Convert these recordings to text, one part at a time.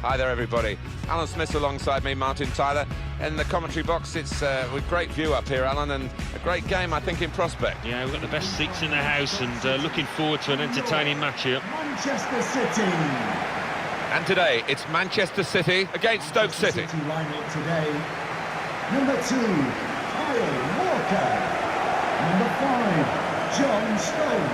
Hi there, everybody. Alan Smith alongside me, Martin Tyler. In the commentary box, it's with great view up here, Alan, and a great game, I think, in prospect. Yeah, we've got the best seats in the house, and looking forward to an entertaining match here. Manchester City. And today, it's Manchester City against Stoke City. Lineup today. Number 2, Kyle Walker. Number 5, John Stone.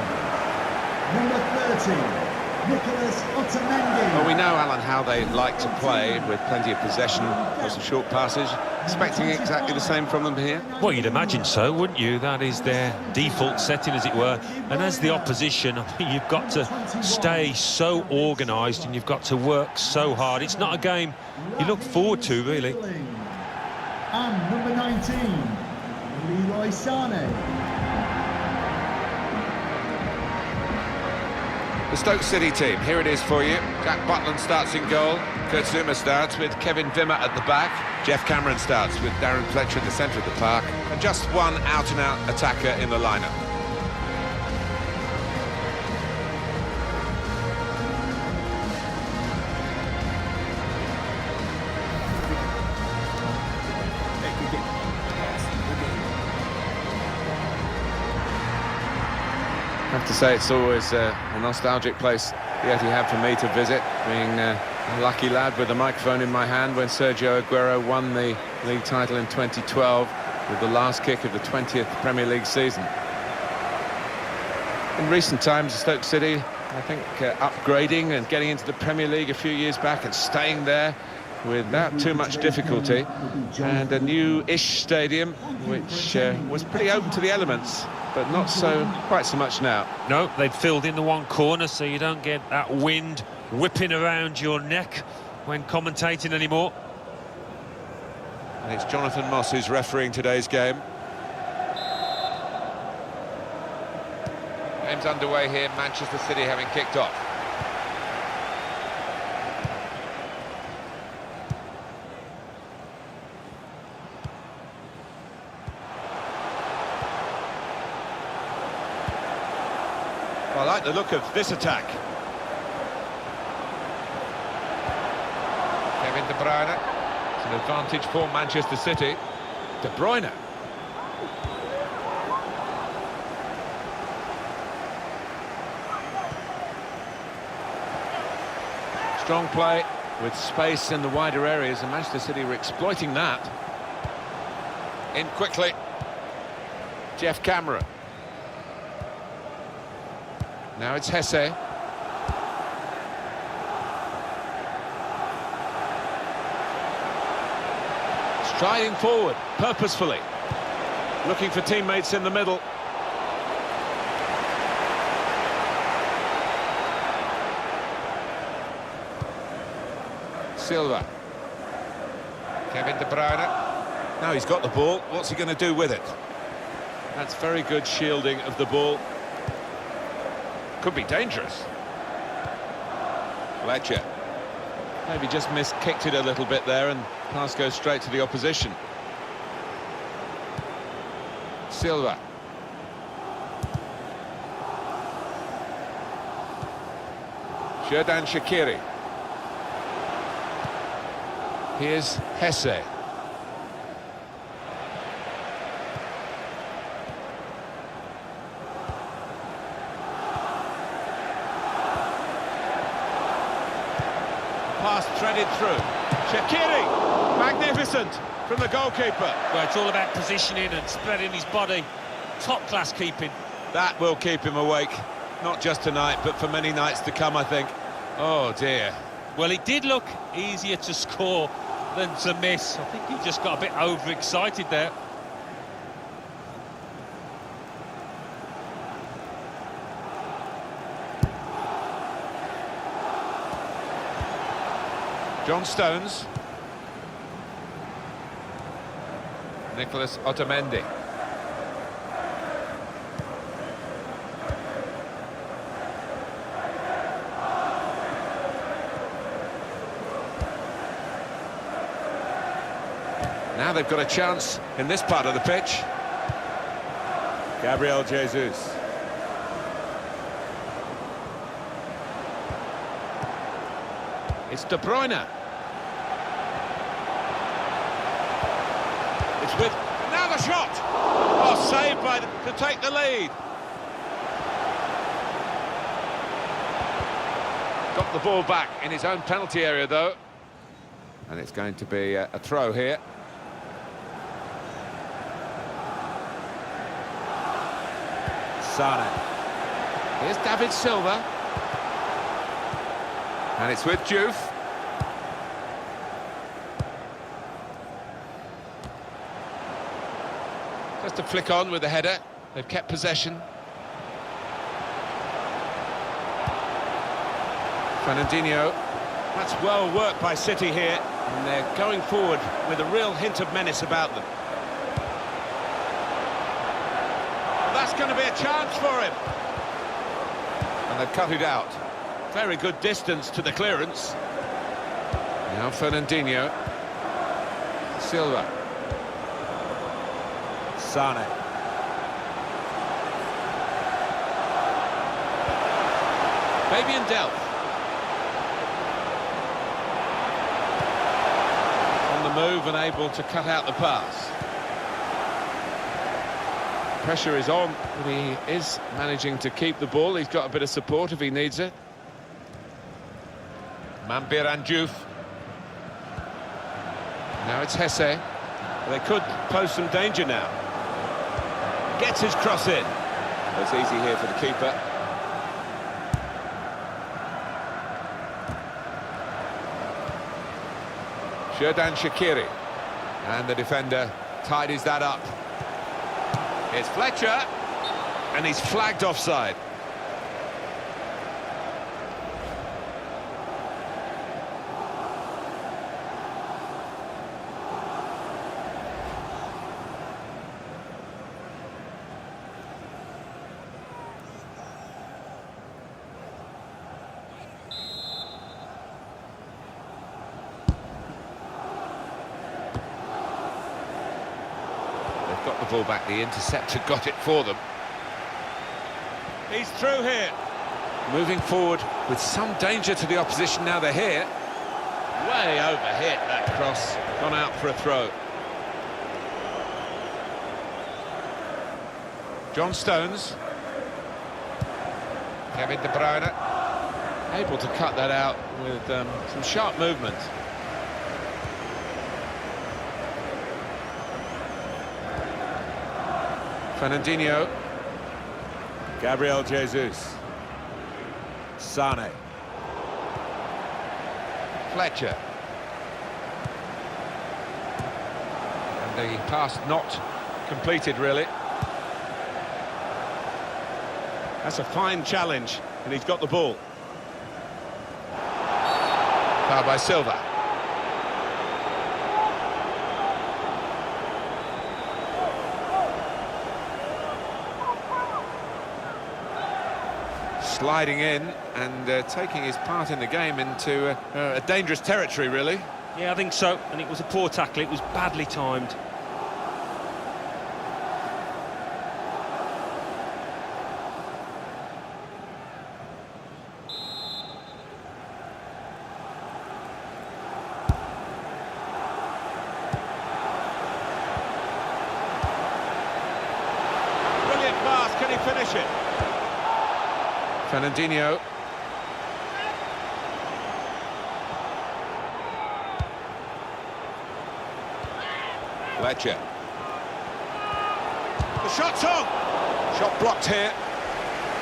Number 30. Nicholas Otamendi. Well, we know, Alan, how they like to play, with plenty of possession, lots of short passes. Expecting exactly the same from them here? Well, you'd imagine so, wouldn't you? That is their default setting, as it were. And as the opposition, I think you've got to stay so organised and you've got to work so hard. It's not a game you look forward to, really. And number 19, Leroy Sané. The Stoke City team, here it is for you. Jack Butland starts in goal. Kurt Zouma starts with Kevin Wimmer at the back. Jeff Cameron starts with Darren Fletcher in the centre of the park. And just one out-and-out attacker in the lineup. I have to say, it's always a nostalgic place, the Etihad, for me to visit, being a lucky lad with a microphone in my hand when Sergio Aguero won the league title in 2012 with the last kick of the 20th Premier League season. In recent times, Stoke City, I think, upgrading and getting into the Premier League a few years back and staying there without too much difficulty, and a new-ish stadium which was pretty open to the elements, but not quite so much now. No, they've filled in the one corner, so you don't get that wind whipping around your neck when commentating anymore. And it's Jonathan Moss who's refereeing today's game. Game's underway here, Manchester City having kicked off. I like the look of this attack. Kevin De Bruyne. It's an advantage for Manchester City. De Bruyne. Strong play with space in the wider areas, and Manchester City were exploiting that. In quickly. Jeff Cameron. Now it's Hesse. Striding forward, purposefully. Looking for teammates in the middle. Silva. Kevin De Bruyne. Now he's got the ball. What's he going to do with it? That's very good shielding of the ball. Could be dangerous. Fletcher. Maybe just kicked it a little bit there, and pass goes straight to the opposition. Silva. Xherdan Shaqiri. Here's Hesse. Pass threaded through. Shaqiri, magnificent from the goalkeeper. Well, it's all about positioning and spreading his body. Top-class keeping. That will keep him awake, not just tonight, but for many nights to come, I think. Oh, dear. Well, it did look easier to score than to miss. I think he just got a bit overexcited there. John Stones. Nicholas Otamendi. Now they've got a chance in this part of the pitch. Gabriel Jesus. It's De Bruyne. It's with... Now the shot! Oh, saved by to take the lead. Got the ball back in his own penalty area, though. And it's going to be a throw here. Sane. Here's David Silva. And it's with Juve. Just a flick on with the header. They've kept possession. Fernandinho. That's well worked by City here. And they're going forward with a real hint of menace about them. That's going to be a chance for him. And they've cut it out. Very good distance to the clearance. Now Fernandinho. Silva. Sane. Fabian Delph. On the move and able to cut out the pass. Pressure is on, but he is managing to keep the ball. He's got a bit of support if he needs it. Mambir and Juve. Now it's Hesse. They could pose some danger now. Gets his cross in. That's easy here for the keeper. Xherdan Shaqiri. And the defender tidies that up. Here's Fletcher. And he's flagged offside. Got the ball back, the interceptor got it for them. He's through here. Moving forward with some danger to the opposition now they're here. Way overhit that cross, gone out for a throw. John Stones. Kevin De Bruyne. Able to cut that out with some sharp movement. Fernandinho. Gabriel Jesus. Sane. Fletcher. And the pass not completed, really. That's a fine challenge, and he's got the ball. Foul by Silva. Sliding in and taking his part in the game into a dangerous territory, really. Yeah, I think so. And it was a poor tackle. It was badly timed. Brilliant pass. Can he finish it? Fernandinho. Fletcher. The shot's on! Shot blocked here.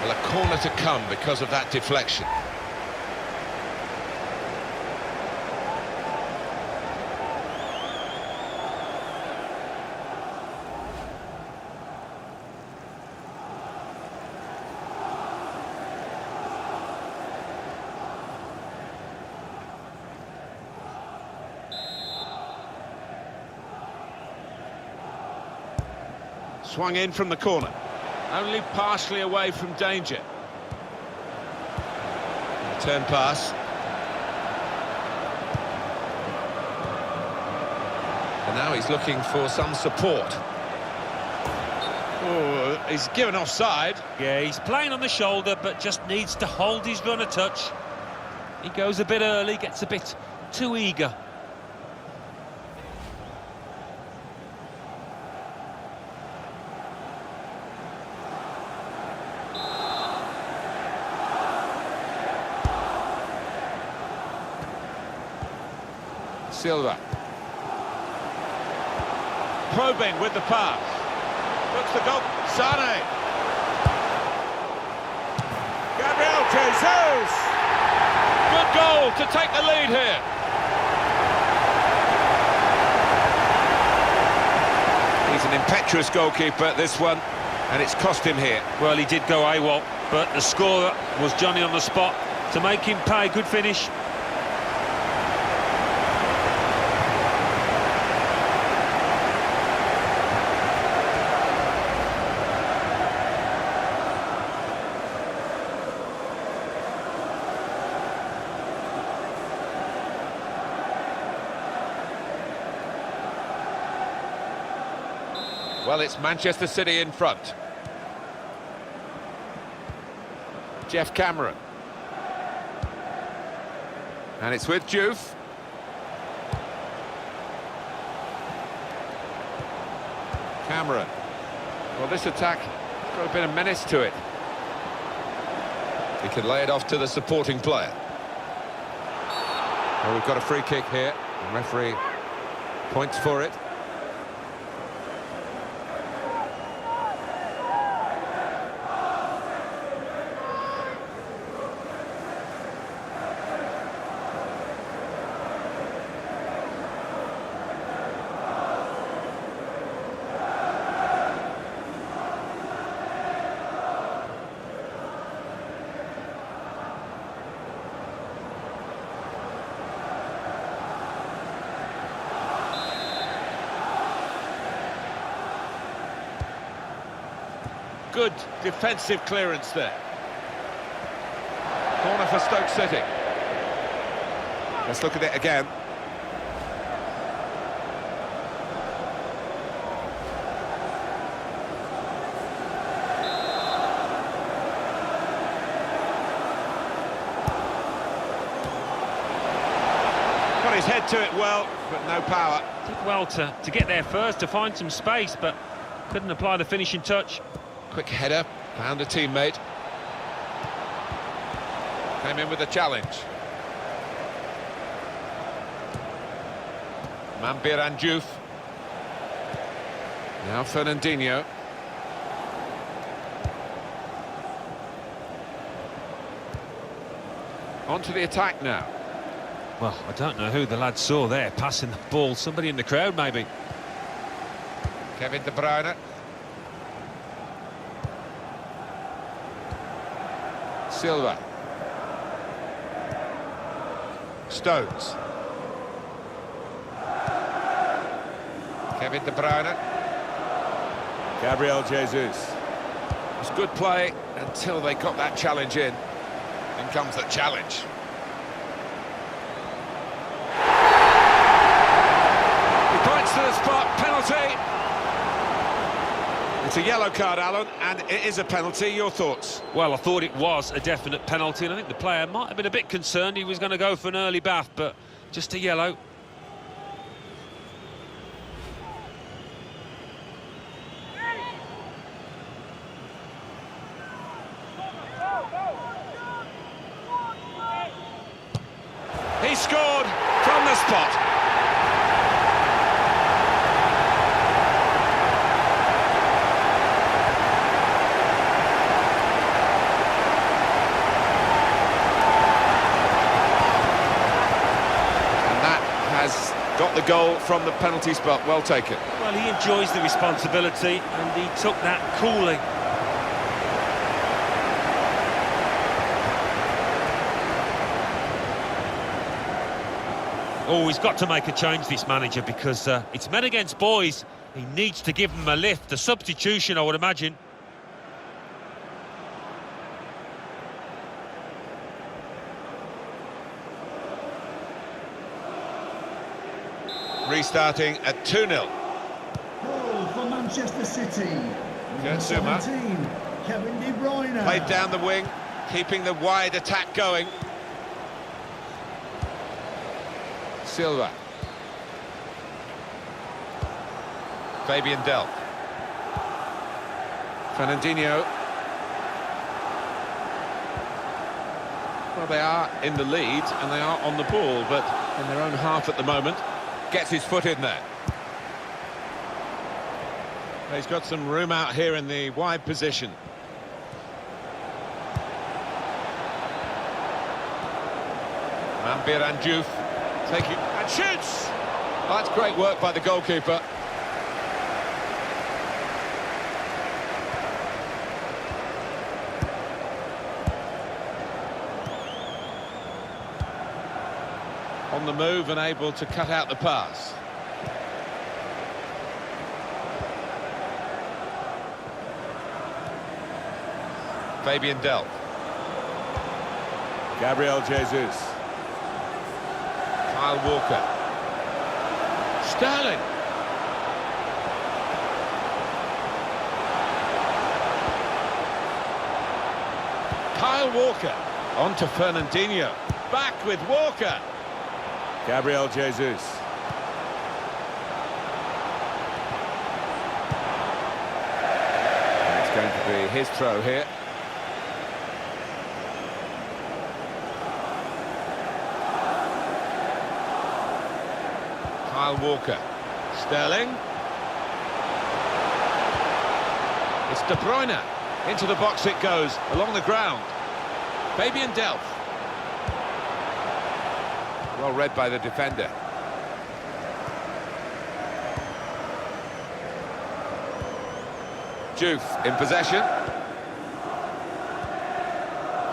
Well, a corner to come because of that deflection. Swung in from the corner. Only partially away from danger. Turn pass. And now he's looking for some support. Oh, he's given offside. Yeah, he's playing on the shoulder, but just needs to hold his run a touch. He goes a bit early, gets a bit too eager. Silva. Probing with the pass. Looks the goal. Sane. Gabriel Jesus. Good goal to take the lead here. He's an impetuous goalkeeper, this one, and it's cost him here. Well, he did go AWOL, but the scorer was Johnny on the spot to make him pay. Good finish. Well, it's Manchester City in front. Jeff Cameron. And it's with Juve. Cameron. Well, this attack has got a bit of menace to it. He can lay it off to the supporting player. Well, we've got a free kick here. The referee points for it. Good defensive clearance there. Corner for Stoke City. Let's look at it again. Got his head to it well, but no power. Did well to get there first, to find some space, but couldn't apply the finishing touch. Quick header, found a teammate. Came in with a challenge. Mampir Diouf. Now Fernandinho. On to the attack now. Well, I don't know who the lad saw there, passing the ball. Somebody in the crowd, maybe. Kevin De Bruyne. Silva. Stones. Kevin De Bruyne. Gabriel Jesus. It's good play until they got that challenge in. In comes the challenge. He points to the spot, penalty. It's a yellow card, Alan, and it is a penalty. Your thoughts? Well, I thought it was a definite penalty, and I think the player might have been a bit concerned. He was going to go for an early bath, but just a yellow. He scored from the spot. Got the goal from the penalty spot, well taken. Well, he enjoys the responsibility and he took that coolly. Oh, he's got to make a change, this manager, because it's men against boys. He needs to give them a lift, a substitution, I would imagine. Restarting at 2-0. Goal for Manchester City. Good, Zuma. 17, Kevin De Bruyne. Played down the wing, keeping the wide attack going. Silva. Fabian Delph. Fernandinho. Well, they are in the lead and they are on the ball, but in their own half at the moment. Gets his foot in there. He's got some room out here in the wide position. Mambir and Diouf taking and shoots. Oh, that's great work by the goalkeeper. On the move and able to cut out the pass. Fabian Delph. Gabriel Jesus. Kyle Walker. Sterling. Kyle Walker. On to Fernandinho. Back with Walker. Gabriel Jesus. And it's going to be his throw here. Kyle Walker. Sterling. It's De Bruyne. Into the box it goes, along the ground. Fabian Delph. Well read by the defender. Diouf in possession.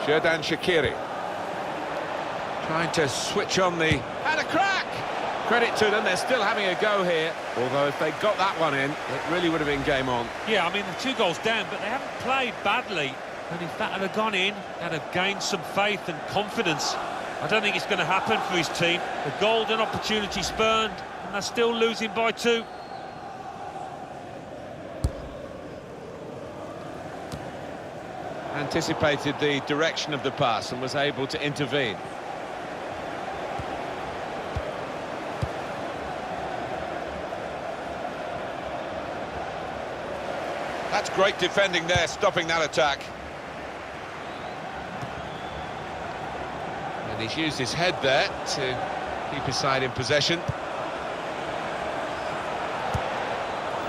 Xherdan Shaqiri. Trying to switch on the... And a crack! Credit to them, they're still having a go here. Although if they got that one in, it really would have been game on. Yeah, I mean, the 2 goals down, but they haven't played badly. And if that had gone in, they'd have gained some faith and confidence. I don't think it's going to happen for his team. The golden opportunity spurned, and they're still losing by 2. Anticipated the direction of the pass and was able to intervene. That's great defending there, stopping that attack. And he's used his head there to keep his side in possession.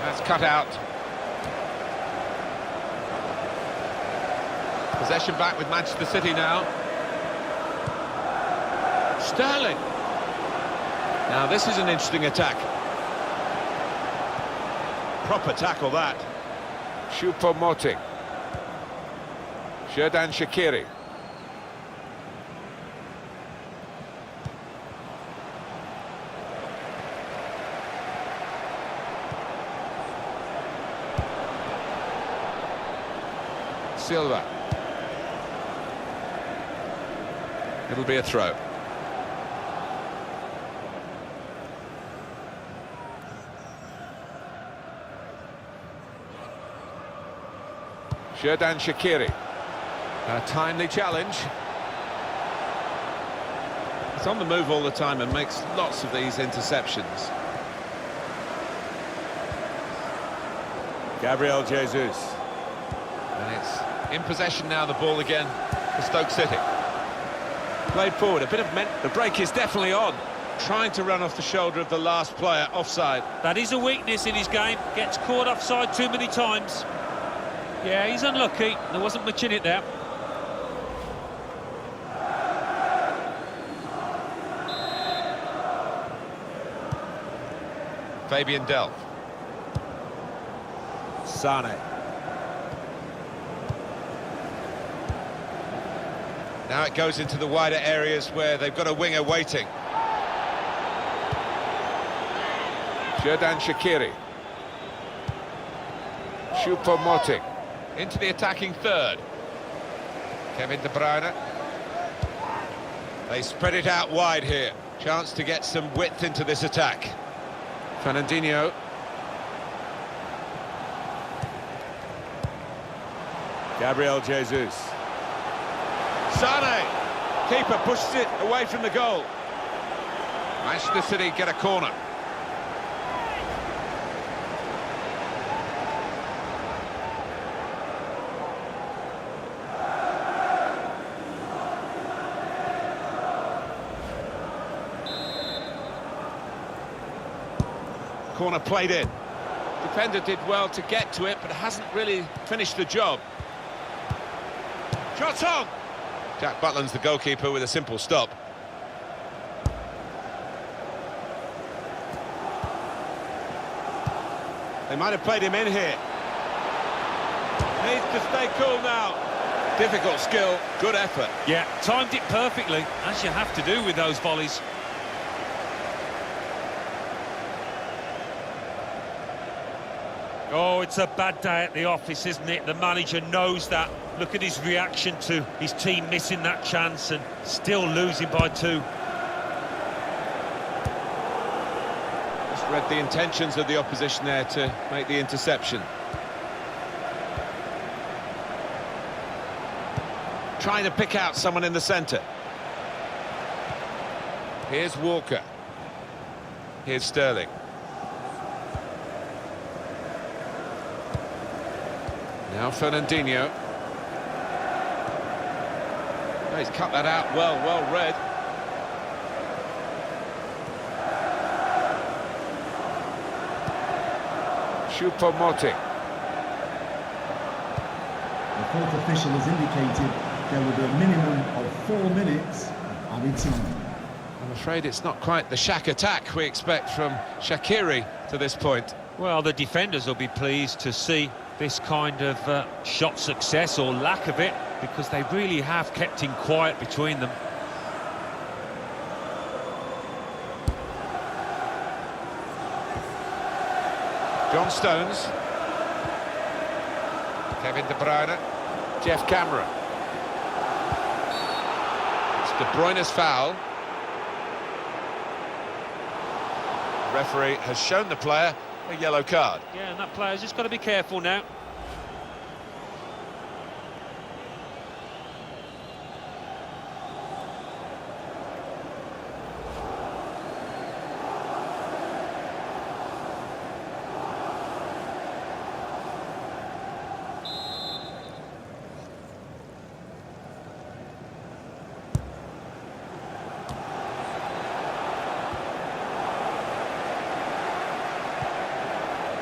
That's cut out. Possession back with Manchester City now. Sterling. Now this is an interesting attack. Proper tackle that. Choupo-Moting. Xherdan Shaqiri. Silva. It'll be a throw. Xherdan Shaqiri. A timely challenge. He's on the move all the time and makes lots of these interceptions. Gabriel Jesus. And it's in possession now, the ball again for Stoke City. Played forward, a bit of the break is definitely on. Trying to run off the shoulder of the last player, offside. That is a weakness in his game. Gets caught offside too many times. Yeah, he's unlucky. There wasn't much in it there. Fabian Delph. Sane. Now it goes into the wider areas where they've got a winger waiting. Xherdan Shaqiri. Choupo-Moting. Into the attacking third. Kevin De Bruyne. They spread it out wide here. Chance to get some width into this attack. Fernandinho. Gabriel Jesus. Sane. Keeper pushes it away from the goal. Manchester City get a corner. Corner played in. Defender did well to get to it, but hasn't really finished the job. Shots on! Jack Butland's the goalkeeper with a simple stop. They might have played him in here. Needs to stay cool now. Difficult skill, good effort. Yeah, timed it perfectly, as you have to do with those volleys. Oh, it's a bad day at the office, isn't it? The manager knows that. Look at his reaction to his team missing that chance and still losing by 2. Just read the intentions of the opposition there to make the interception. Trying to pick out someone in the centre. Here's Walker. Here's Sterling. Now Fernandinho. Oh, he's cut that out well read. Choupo-Moting. The fourth official has indicated there will be a minimum of 4 minutes of added time. I'm afraid it's not quite the Shaq attack we expect from Shaqiri to this point. Well, the defenders will be pleased to see this kind of shot success or lack of it, because they really have kept him quiet between them. John Stones. Kevin De Bruyne. Jeff Cameron. It's De Bruyne's foul. The referee has shown the player a yellow card. Yeah, and that player's just got to be careful now.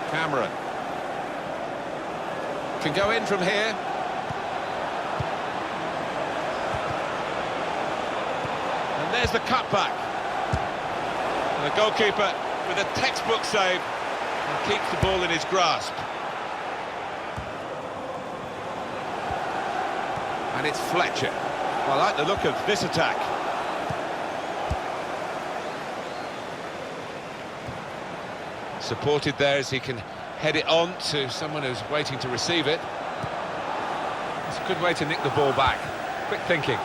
Cameron can go in from here. And there's the cutback. And the goalkeeper with a textbook save and keeps the ball in his grasp. And it's Fletcher. Well, I like the look of this attack. Supported there as he can head it on to someone who's waiting to receive it. It's a good way to nick the ball back. Quick thinking.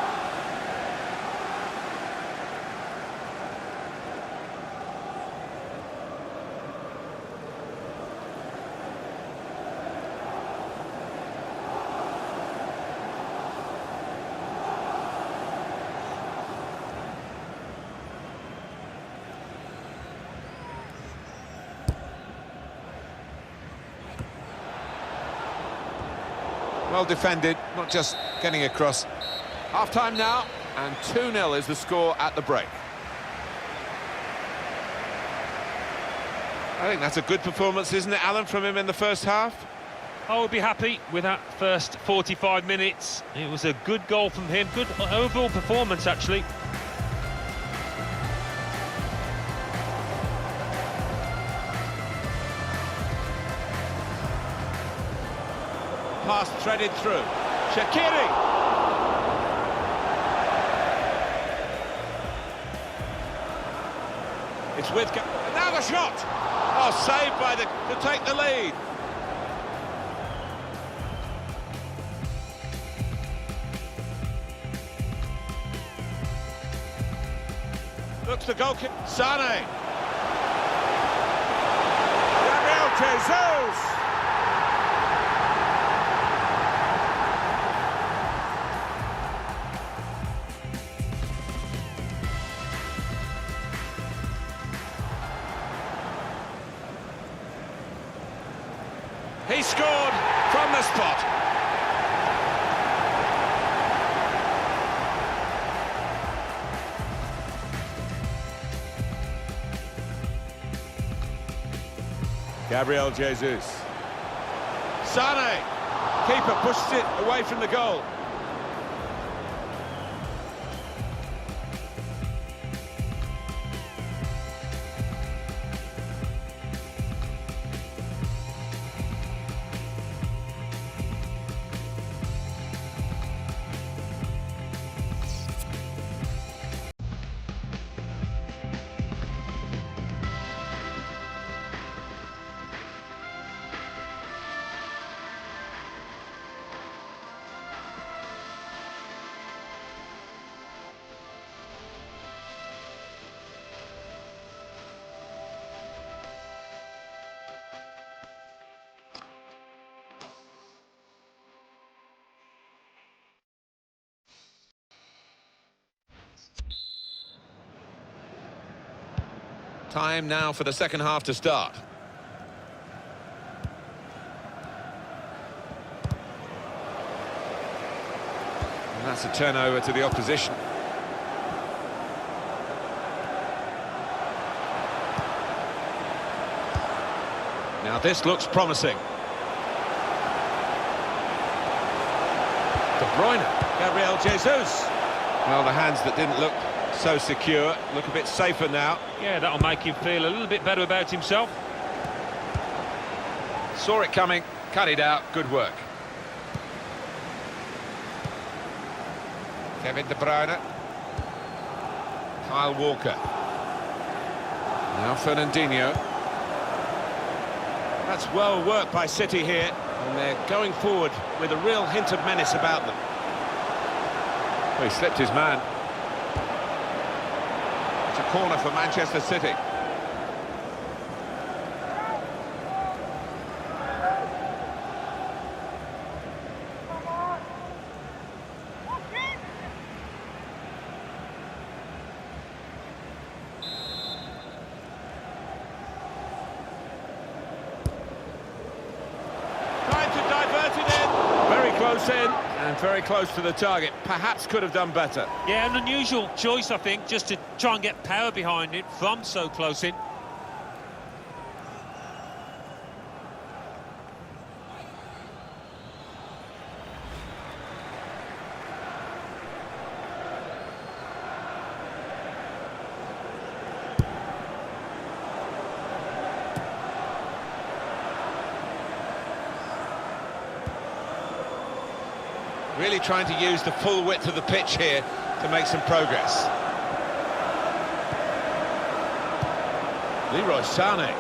Well defended, not just getting across. Half-time now, and 2-0 is the score at the break. I think that's a good performance, isn't it, Alan, from him in the first half? I would be happy with that first 45 minutes. It was a good goal from him, good overall performance, actually. Pass threaded through. Shaqiri! It's with... And now the shot! Oh, saved by to take the lead. Looks the goalkeeper. Sane! Gabriel Jesus! scored from the spot. Gabriel Jesus. Sane. Keeper pushes it away from the goal. Time now for the second half to start. And that's a turnover to the opposition. Now this looks promising. De Bruyne, Gabriel Jesus. Well, the hands that didn't look so secure look a bit safer now. Yeah, that'll make him feel a little bit better about himself. Saw it coming, cut it out, good work. Kevin De Bruyne. Kyle Walker. Now Fernandinho. That's well worked by City here, and they're going forward with a real hint of menace about them. Well, he slipped his man. It's a corner for Manchester City. Close in and very close to the target. Perhaps could have done better. Yeah, an unusual choice, I think, just to try and get power behind it from so close in. Really trying to use the full width of the pitch here to make some progress. Leroy Sané.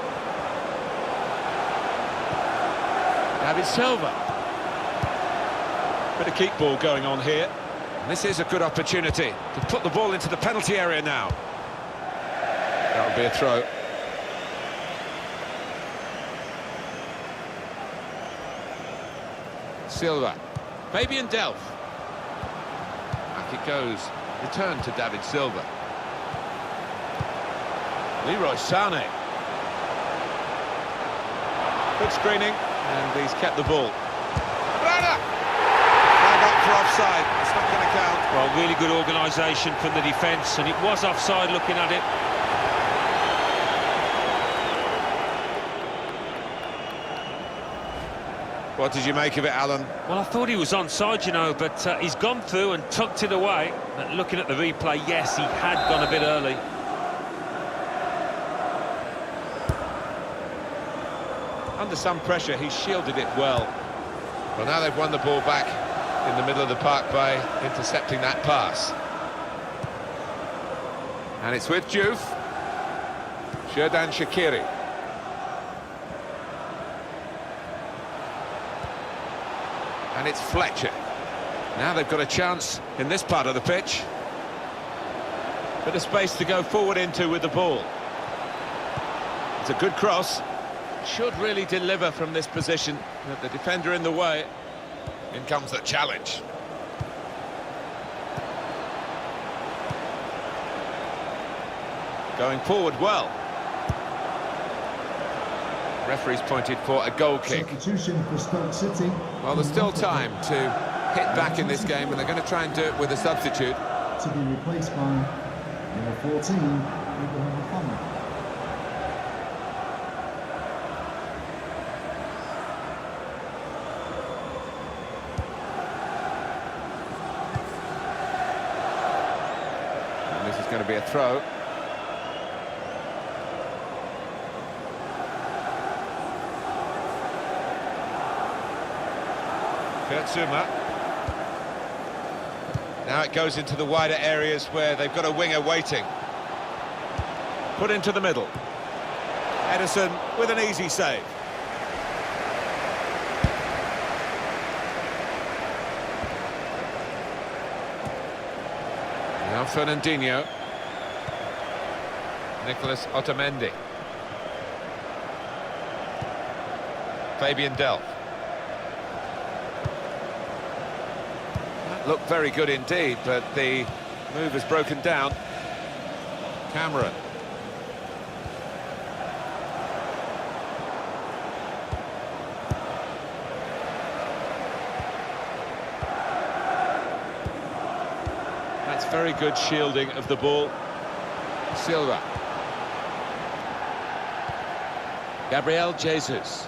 David Silva. Bit of keep ball going on here. And this is a good opportunity to put the ball into the penalty area now. That would be a throw. Silva. Fabian Delph. Back it goes. Return to David Silva. Leroy Sané. Good screening, and he's kept the ball. Flag up for offside. It's not going to count. Well, really good organisation from the defence, and it was offside looking at it. What did you make of it, Alan? Well, I thought he was onside, you know, but he's gone through and tucked it away. But looking at the replay, yes, he had gone a bit early. Under some pressure, he shielded it well. Well, now they've won the ball back in the middle of the park by intercepting that pass. And it's with Diouf. Xherdan Shaqiri. And it's Fletcher. Now they've got a chance in this part of the pitch. Bit of space to go forward into with the ball. It's a good cross. Should really deliver from this position. But the defender in the way. In comes the challenge. Going forward well. Referee's pointed for a goal kick. Substitution for Stoke City. Well, there's still time to hit back in this game, and they're going to try and do it with a substitute. To be replaced by number 14, Abraham Mohammed. And this is going to be a throw. Zuma. Now it goes into the wider areas where they've got a winger waiting. Put into the middle. Edison with an easy save. Now Fernandinho. Nicholas Otamendi. Fabian Delph. Looked very good indeed, but the move has broken down. Cameron. That's very good shielding of the ball. Silva. Gabriel Jesus.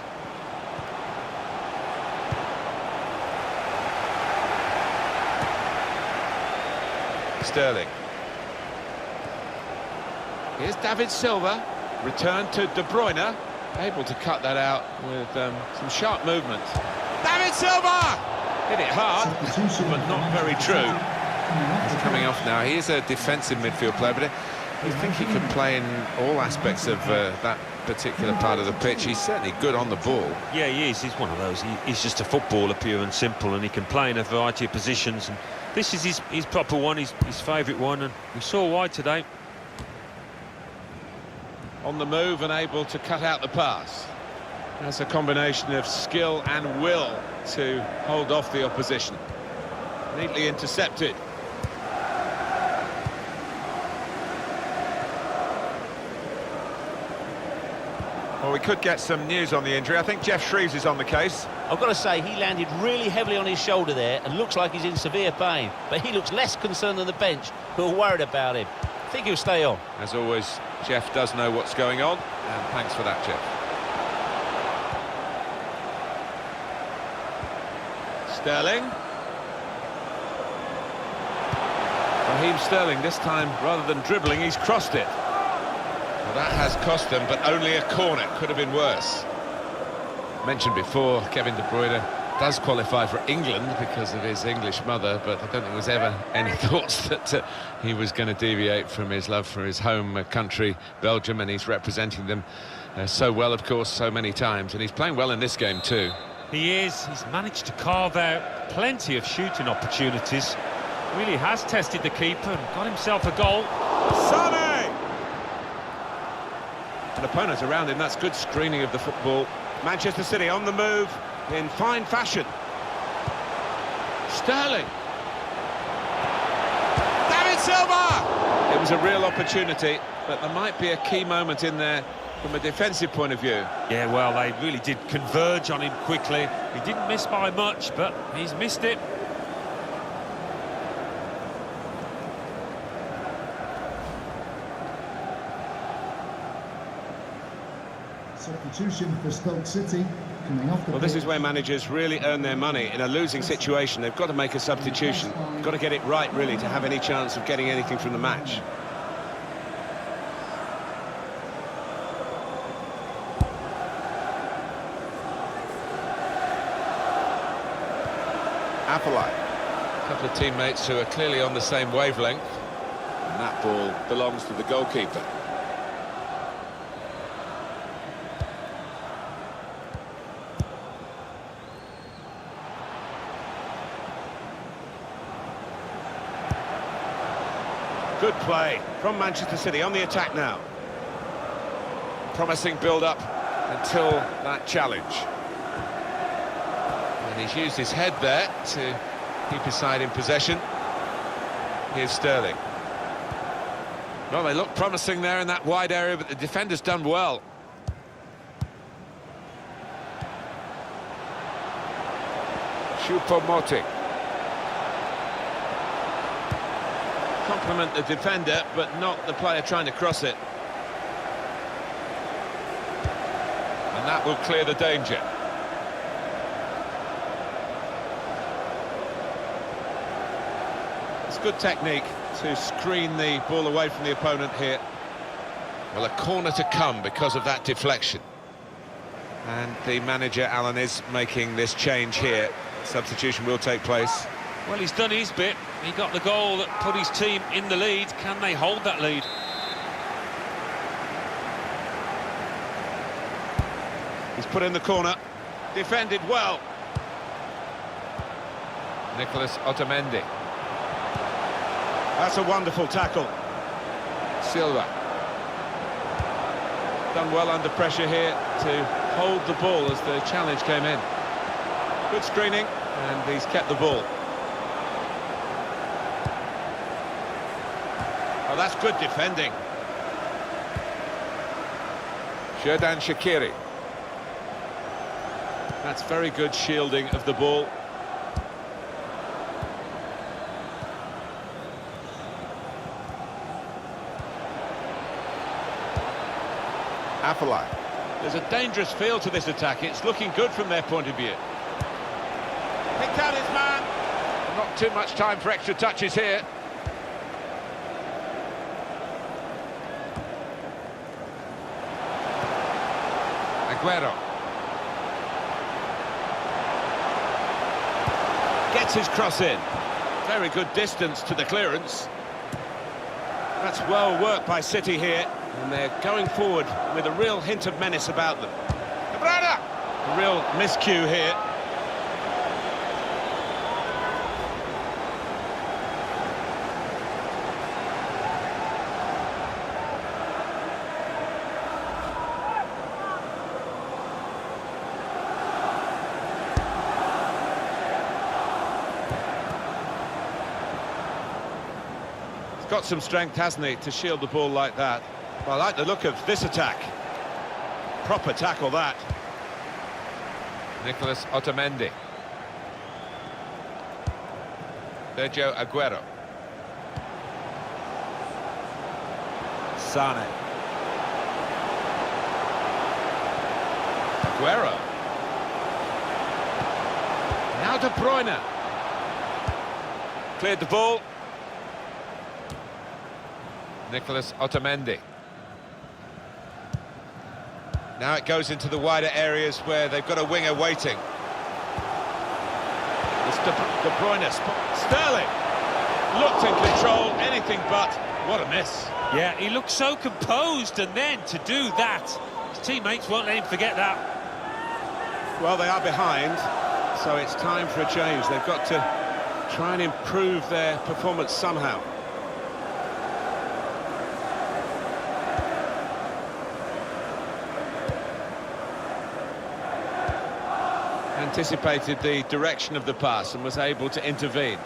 Sterling. Here's David Silva, return to De Bruyne, able to cut that out with some sharp movements. David Silva! Hit it hard, but not very true. He's coming off now. He is a defensive midfield player, but I think he can play in all aspects of that particular part of the pitch. He's certainly good on the ball. Yeah, he is. He's one of those. He's just a footballer, pure and simple, and he can play in a variety of positions. And this is his proper one, his favourite one, and we saw why today. On the move and able to cut out the pass. That's a combination of skill and will to hold off the opposition. Neatly intercepted. Well, we could get some news on the injury. I think Jeff Shreves is on the case. I've got to say, he landed really heavily on his shoulder there and looks like he's in severe pain. But he looks less concerned than the bench, who are worried about him. I think he'll stay on. As always, Jeff does know what's going on, and thanks for that, Jeff. Sterling. Raheem Sterling, this time, rather than dribbling, he's crossed it. Well, that has cost them, but only a corner. Could have been worse. Mentioned before, Kevin De Bruyne does qualify for England because of his English mother, but I don't think there was ever any thoughts that he was going to deviate from his love for his home country, Belgium, and he's representing them so well, of course, so many times, and he's playing well in this game too. He is. He's managed to carve out plenty of shooting opportunities. Really has tested the keeper and got himself a goal. Sane! An opponent around him, that's good screening of the football. Manchester City on the move in fine fashion. Sterling. David Silva! It was a real opportunity, but there might be a key moment in there from a defensive point of view. Yeah, well, they really did converge on him quickly. He didn't miss by much, but he's missed it. Substitution for Stoke City coming off the Well, this is where managers really earn their money. In a losing situation, they've got to make a substitution. Got to get it right, really, to have any chance of getting anything from the match. Appley. A couple of teammates who are clearly on the same wavelength. And that ball belongs to the goalkeeper. Good play from Manchester City on the attack now. Promising build-up until that challenge. And he's used his head there to keep his side in possession. Here's Sterling. Well, they look promising there in that wide area, but the defender's done well. Choupo-Moting. Compliment the defender, but not the player trying to cross it. And that will clear the danger. It's good technique to screen the ball away from the opponent here. Well, a corner to come because of that deflection. And the manager, Alan, is making this change here. Substitution will take place. Well, he's done his bit. He got the goal that put his team in the lead. Can they hold that lead? He's put in the corner. Defended well. Nicholas Otamendi. That's a wonderful tackle. Silva. Done well under pressure here to hold the ball as the challenge came in. Good screening, and he's kept the ball. Oh, that's good defending. Xherdan Shaqiri. That's very good shielding of the ball. Afellay. There's a dangerous feel to this attack. It's looking good from their point of view. Picked out his man. Not too much time for extra touches here. Aguero. Gets his cross in. Very good distance to the clearance. That's well worked by City here. And they're going forward with a real hint of menace about them. Cabrera! A real miscue here. He's got some strength, hasn't he, to shield the ball like that. Well, I like the look of this attack. Proper tackle, that. Nicholas Otamendi. Sergio Aguero. Sane. Aguero. Now De Bruyne. Cleared the ball. Nicholas Otamendi. Now it goes into the wider areas where they've got a winger waiting. It's De Bruyne. Sterling looked in control, anything but. What a miss. Yeah, he looked so composed, and then to do that, his teammates won't let him forget that. Well, they are behind, so it's time for a change. They've got to try and improve their performance somehow. Anticipated the direction of the pass and was able to intervene.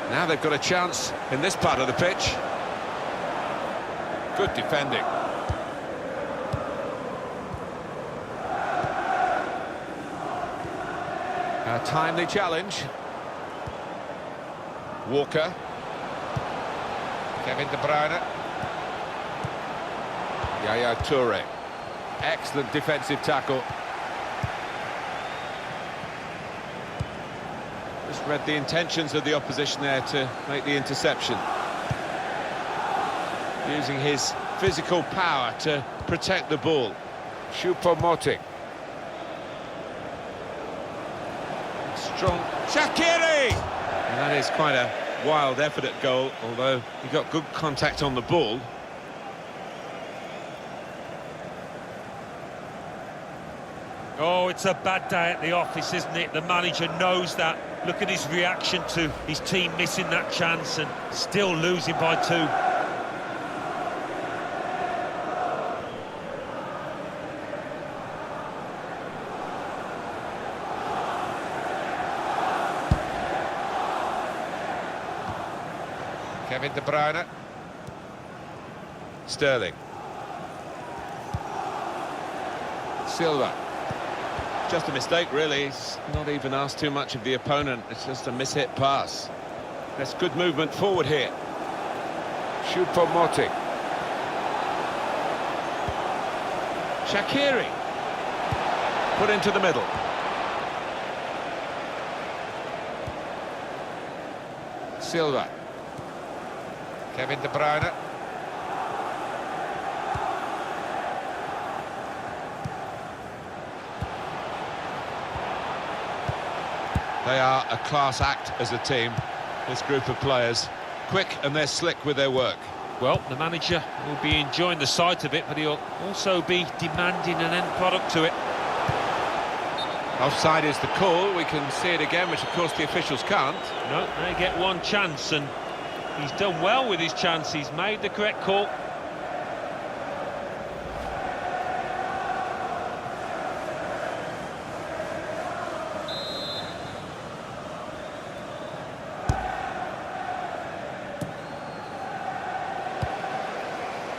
Now they've got a chance in this part of the pitch. Good defending. A timely challenge. Walker. Kevin De Bruyne. Yaya Toure. Excellent defensive tackle. Just read the intentions of the opposition there to make the interception. Using his physical power to protect the ball. Choupo-Moting. Strong. Shaqiri! And that is quite a wild effort at goal, although he got good contact on the ball. Oh, it's a bad day at the office, isn't it? The manager knows that. Look at his reaction to his team missing that chance and still losing by 2. Kevin De Bruyne. Sterling. Silva. Just a mistake, really. He's not even asked too much of the opponent. It's just a mishit pass. That's good movement forward here. Shoot for Moting. Shaqiri. Put into the middle. Silva. Kevin De Bruyne. They are a class act as a team, this group of players. Quick and they're slick with their work. Well, the manager will be enjoying the sight of it, but he'll also be demanding an end product to it. Offside is the call. We can see it again, which of course the officials can't. No, they get one chance, and he's done well with his chance. He's made the correct call.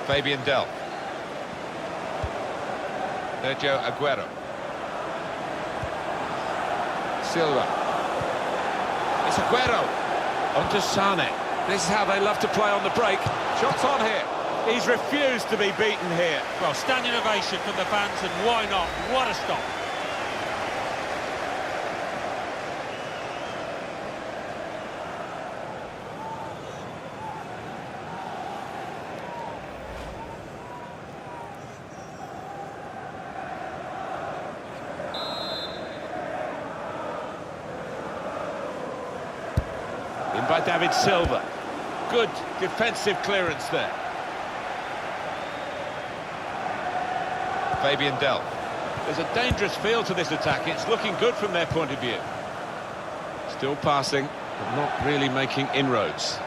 Fabian Delph. Sergio Aguero. Silva. It's Aguero. Onto Sane. This is how they love to play on the break. Shots on here. He's refused to be beaten here. Well, standing ovation from the fans, and why not? What a stop. In by David Silva. Good defensive clearance there. Fabian Delph. There's a dangerous feel to this attack. It's looking good from their point of view. Still passing, but not really making inroads.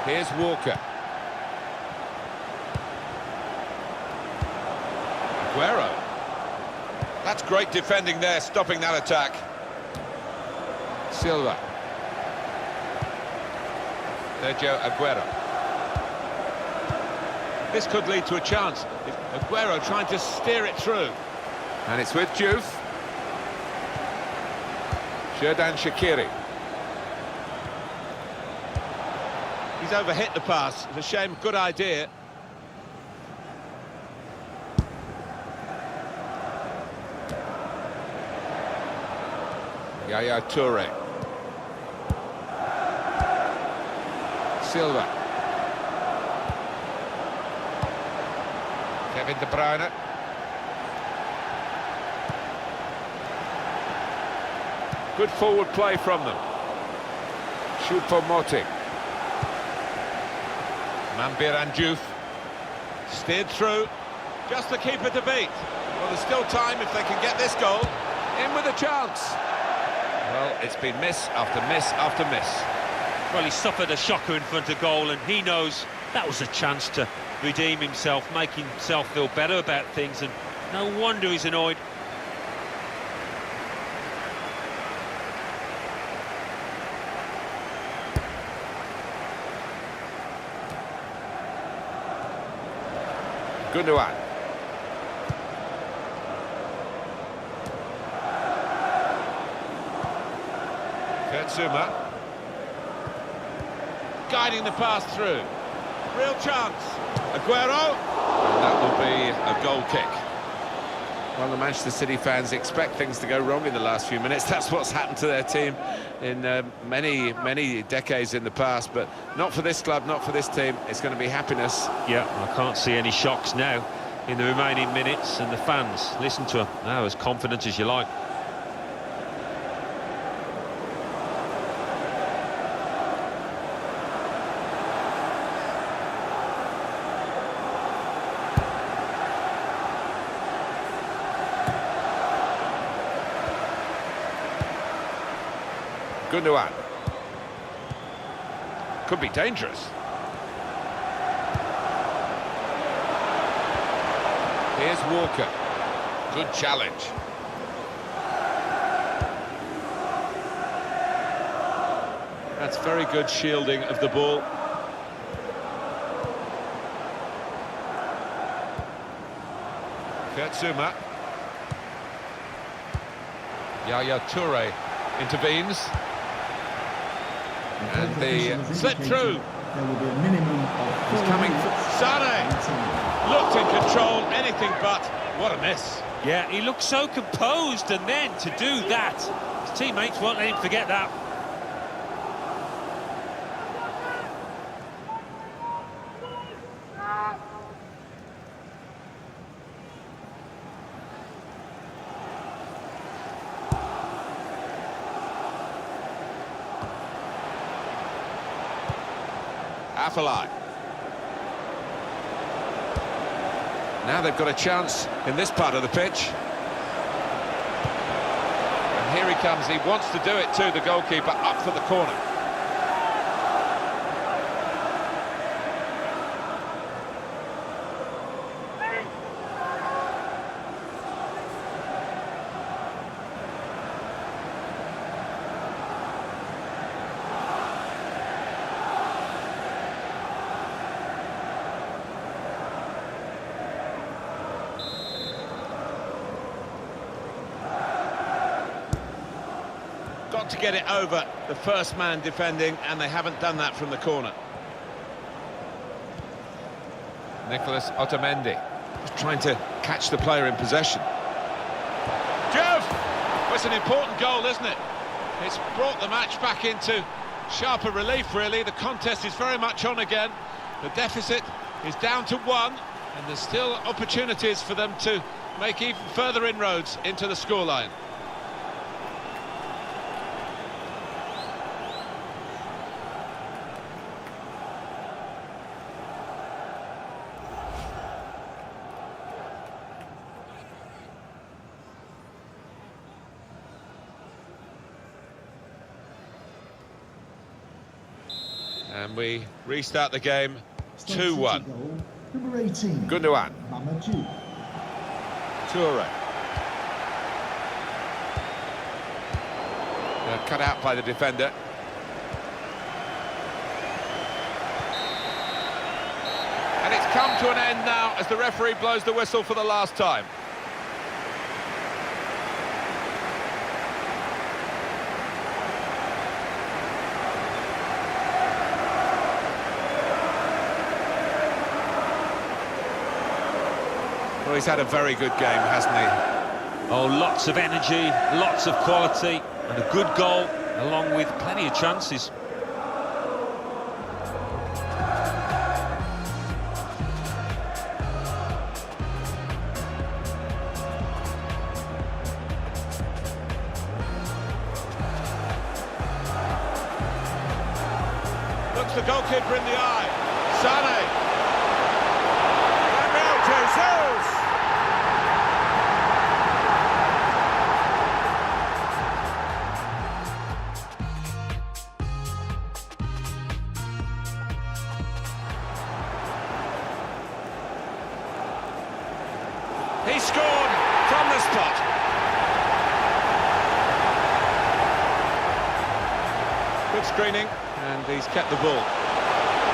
Here's Walker. Aguero. That's great defending there, stopping that attack. Silva. Sergio Aguero. This could lead to a chance. Aguero trying to steer it through. And it's with Diouf. Xherdan Shaqiri. He's overhit the pass. It's a shame, good idea. Yaya Toure. Silva. Kevin De Bruyne. Good forward play from them. Shoot for Moting. Mambir and Diouf. Steered through. Just to keep it to beat. Well, there's still time if they can get this goal. In with a chance. Well, it's been miss after miss after miss. Well, he suffered a shocker in front of goal, and he knows that was a chance to redeem himself, make himself feel better about things, and no wonder he's annoyed. Gundogan. Kurtzuma. Guiding the pass through. Real chance. Aguero. And that will be a goal kick. Well, the Manchester City fans expect things to go wrong in the last few minutes. That's what's happened to their team in many decades in the past, but not for this club, not for this team. It's going to be happiness. Yeah, I can't see any shocks now in the remaining minutes, and the fans, listen to them now, as confident as you like. Gundogan. Could be dangerous. Here's Walker. Good challenge. That's very good shielding of the ball. Kurtzuma. Yaya Toure intervenes. And the slip through. There will be a minimum of 4 He's coming for minutes. Sané. Looked in control, anything but. What a miss. Yeah, he looked so composed, and then to do that, his teammates won't let him forget that. Afellay. Now they've got a chance in this part of the pitch. And here he comes, he wants to do it too, the goalkeeper, up for the corner. Got to get it over the first man defending, and they haven't done that from the corner. Nicholas Otamendi just trying to catch the player in possession. Jove! Well, it's an important goal, isn't it? It's brought the match back into sharper relief, really. The contest is very much on again. The deficit is down to 1, and there's still opportunities for them to make even further inroads into the scoreline. And we restart the game 2-1. Number 18. Gundogan. Mamadou. Toure. Cut out by the defender. And it's come to an end now as the referee blows the whistle for the last time. Well, he's had a very good game, hasn't he? Oh, lots of energy, lots of quality, and a good goal, along with plenty of chances. Looks the goalkeeper in the eye. Sané. Gabriel Jesus. He scored from the spot. Good screening, and he's kept the ball.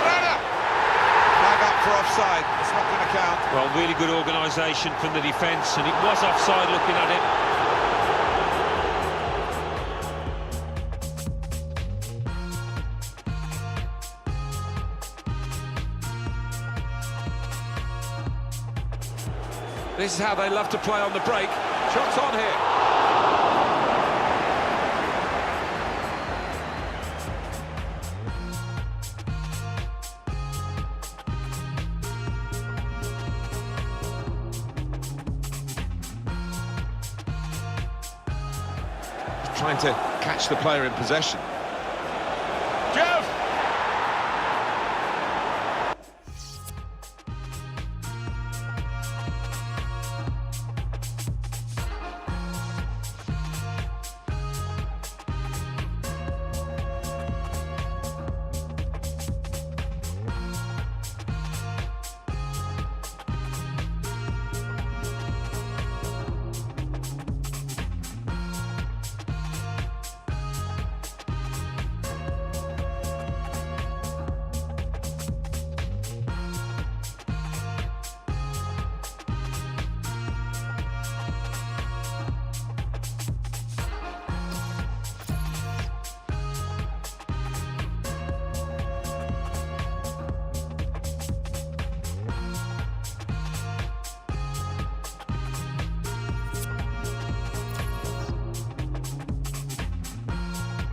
Flag up for offside, it's not going to count. Well, really good organisation from the defence, and it was offside looking at it. This is how they love to play on the break. Shots on here. Trying to catch the player in possession.